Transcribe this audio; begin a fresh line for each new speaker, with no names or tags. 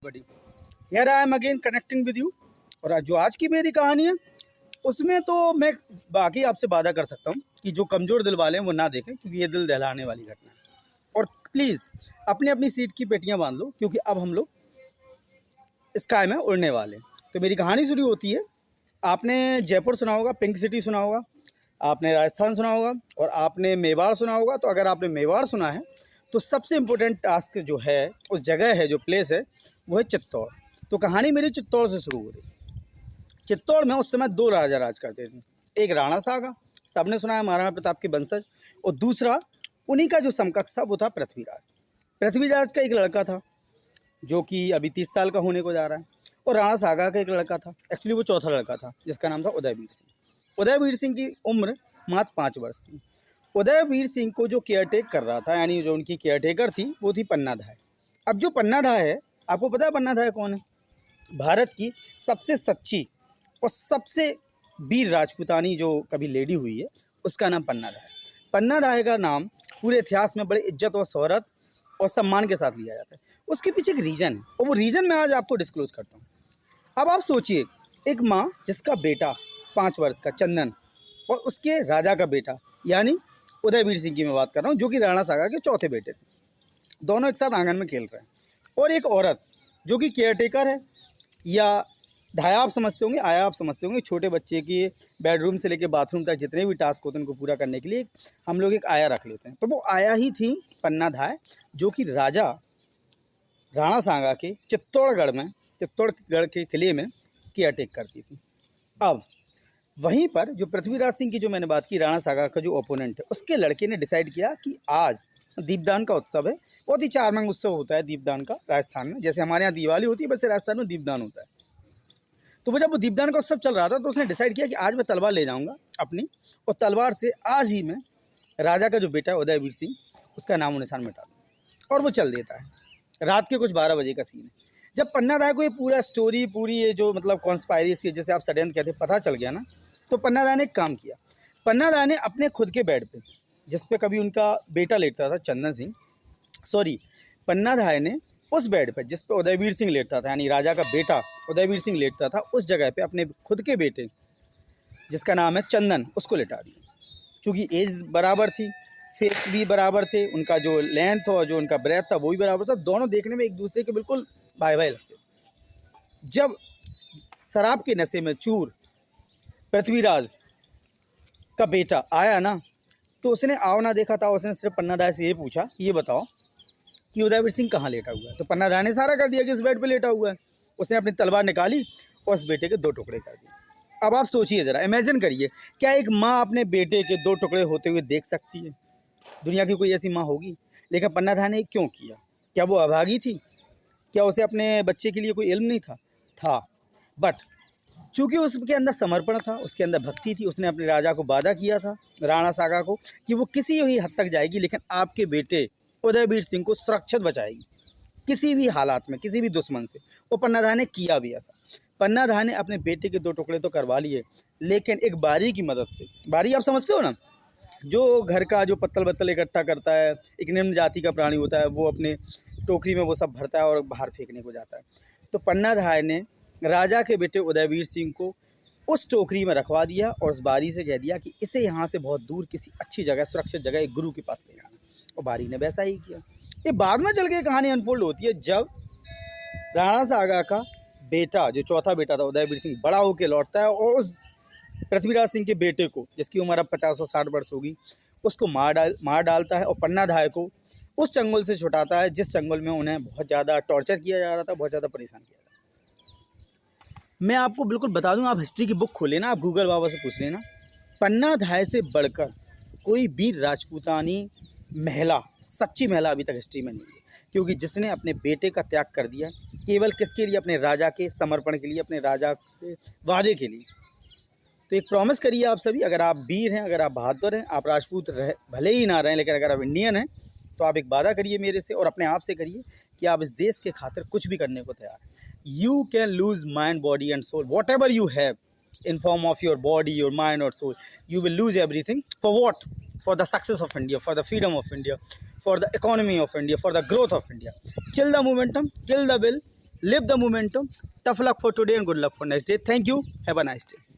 बड़ी here I am again connecting with you. और जो आज की मेरी कहानी है उसमें तो मैं बाकी आपसे वादा कर सकता हूँ कि जो कमज़ोर दिल वाले हैं वो ना देखें, क्योंकि ये दिल दहलाने वाली घटना है। और प्लीज़ अपनी अपनी सीट की पेटियाँ बांध लो, क्योंकि अब हम लोग स्काई में उड़ने वाले हैं। तो मेरी कहानी शुरू होती है। आपने जयपुर सुना होगा, पिंक सिटी सुना होगा, आपने राजस्थान सुना होगा और आपने मेवाड़ सुना होगा। तो अगर आपने मेवाड़ सुना है तो सबसे इम्पोर्टेंट टास्क जो है, उस जगह है, जो प्लेस है, वो है चित्तौड़। तो कहानी मेरी चित्तौड़ से शुरू हो रही। चित्तौड़ में उस समय दो राजा राज करते थे। एक राणा सागा, सबने सुना है, महाराणा प्रताप के वंशज, और दूसरा उन्हीं का जो समकक्ष था वो था पृथ्वीराज। पृथ्वीराज का एक लड़का था जो कि अभी 30 साल का होने को जा रहा है, और राणा सागा का एक लड़का था, एक्चुअली वो चौथा लड़का था, जिसका नाम था उदयवीर सिंह। उदयवीर सिंह की उम्र मात्र 5 वर्ष थी। उदयवीर सिंह को जो केयरटेक कर रहा था, यानी जो उनकी केयरटेकर थी, वो थी पन्ना धाय। अब जो पन्ना धाय है, आपको पता है पन्ना धाय कौन है? भारत की सबसे सच्ची और सबसे वीर राजपूतानी जो कभी लेडी हुई है, उसका नाम पन्ना धाय। पन्ना धाय का नाम पूरे इतिहास में बड़े इज्जत और शोहरत और सम्मान के साथ लिया जाता है। उसके पीछे एक रीज़न है, और वो रीज़न मैं आज आपको डिस्क्लोज करता हूँ। अब आप सोचिए, एक माँ जिसका बेटा 5 वर्ष का चंदन, और उसके राजा का बेटा यानी उदयवीर सिंह की मैं बात कर रहा हूँ, जो कि राणा सागर के चौथे बेटे थे, दोनों एक साथ आंगन में खेल रहे हैं। और एक औरत जो कि केयरटेकर है, या धाया आप समझते होंगे, आया आप समझते होंगे, छोटे बच्चे की बेडरूम से लेकर बाथरूम तक जितने भी टास्क होते हैं उनको पूरा करने के लिए हम लोग एक आया रख लेते हैं। तो वो आया ही थी पन्ना धाय, जो कि राजा राणा सांगा के चित्तौड़गढ़ के किले में केयरटेक करती थी। अब वहीं पर जो पृथ्वीराज सिंह की जो मैंने बात की, राणा सागा का जो ओपोनेंट है, उसके लड़के ने डिसाइड किया कि आज दीपदान का उत्सव है। बहुत ही चारमंग उत्सव होता है दीपदान का राजस्थान में, जैसे हमारे यहाँ दिवाली होती है, वैसे राजस्थान में दीपदान होता है। तो वो जब वो दीपदान का उत्सव चल रहा था, तो उसने डिसाइड किया कि आज मैं तलवार ले जाऊँगा अपनी, और तलवार से आज ही मैं राजा का जो बेटा है उदयवीर सिंह, उसका नामो निशान मिटा दूँ। और वो चल देता है। रात के कुछ 12 बजे का सीन है। जब पन्ना धाय को ये पूरा स्टोरी, पूरी ये जो मतलब कॉन्स्पायरेसी, जैसे आप षड्यंत्र कहते हैं, पता चल गया ना, तो पन्ना धाय ने एक काम किया। पन्ना धाय ने अपने खुद के बेड पे, जिस पे कभी उनका बेटा लेटता था चंदन सिंह, सॉरी, पन्ना धाय ने उस बेड पर जिस पे उदयवीर सिंह लेटता था, यानी राजा का बेटा उदयवीर सिंह लेटता था, उस जगह पे अपने खुद के बेटे, जिसका नाम है चंदन, उसको लेटा दिया। चूँकि एज बराबर थी, फेस भी बराबर थे, उनका जो लेंथ और जो उनका ब्रेथ था वो भी बराबर था, दोनों देखने में एक दूसरे के बिल्कुल भाई भाई लगते। जब शराब के नशे में चूर पृथ्वीराज का बेटा आया ना, तो उसने आओ ना देखा था, उसने सिर्फ पन्ना धाय से ये पूछा, ये बताओ कि उदयवीर सिंह कहाँ लेटा हुआ है। तो पन्ना धाय ने सारा कर दिया कि इस बेड पे लेटा हुआ है। उसने अपनी तलवार निकाली और उस बेटे के 2 टुकड़े कर दिए। अब आप सोचिए ज़रा, इमेजिन करिए, क्या एक माँ अपने बेटे के 2 टुकड़े होते हुए देख सकती है? दुनिया की कोई ऐसी माँ होगी? लेकिन पन्ना धाय ने क्यों किया? क्या वो अभागी थी? क्या उसे अपने बच्चे के लिए कोई इल्म नहीं था? बट चूँकि उसके अंदर समर्पण था, उसके अंदर भक्ति थी, उसने अपने राजा को वादा किया था, राणा सागा को, कि वो किसी भी हद तक जाएगी, लेकिन आपके बेटे उदयवीर सिंह को सुरक्षित बचाएगी किसी भी हालात में, किसी भी दुश्मन से। वो पन्ना धाय ने किया भी ऐसा। पन्ना धाय ने अपने बेटे के 2 टुकड़े तो करवा लिए, लेकिन एक बारी की मदद से, बारी आप समझते हो ना, जो घर का जो पत्तल बत्तल इकट्ठा करता है, एक निम्न जाति का प्राणी होता है, वो अपने टोकरी में वो सब भरता है और बाहर फेंकने को जाता है। तो पन्ना धाय ने राजा के बेटे उदयवीर सिंह को उस टोकरी में रखवा दिया और उस बारी से कह दिया कि इसे यहाँ से बहुत दूर किसी अच्छी जगह, सुरक्षित जगह, एक गुरु के पास ले जाना। और बारी ने वैसा ही किया। ये बाद में चल के कहानी अनफोल्ड होती है, जब राणा सागा का बेटा, जो चौथा बेटा था उदयवीर सिंह, बड़ा होकर लौटता है और उस पृथ्वीराज सिंह के बेटे को, जिसकी उम्र अब 50 और 60 वर्ष होगी, उसको मार डालता है और पन्ना धाय को उस चंगुल से छुटाता है, जिस चंगुल में उन्हें बहुत ज़्यादा टॉर्चर किया जा रहा था, बहुत ज़्यादा परेशान किया जा रहा था। मैं आपको बिल्कुल बता दूं, आप हिस्ट्री की बुक खोलें ना, आप गूगल बाबा से पूछ लेना, पन्ना धाय से बढ़कर कोई वीर राजपूतानी महिला, सच्ची महिला अभी तक हिस्ट्री में नहीं है। क्योंकि जिसने अपने बेटे का त्याग कर दिया, केवल किसके लिए? अपने राजा के समर्पण के लिए, अपने राजा के वादे के लिए। तो एक प्रॉमिस करिए आप सभी, अगर आप वीर हैं, अगर आप बहादुर हैं, आप राजपूत रहे भले ही ना रहें, लेकिन अगर आप इंडियन हैं, तो आप एक वादा करिए मेरे से और अपने आप से करिए कि आप इस देश के खातिर कुछ भी करने को तैयार हैं। You can lose mind, body and soul, whatever you have in form of your body, your mind और soul, you will lose everything. For what? For the success of India, for the freedom of India, for the economy of India, for the growth of India. Kill the momentum, kill the will, live the momentum, tough luck for today and good luck for next day. Thank you, have a nice day.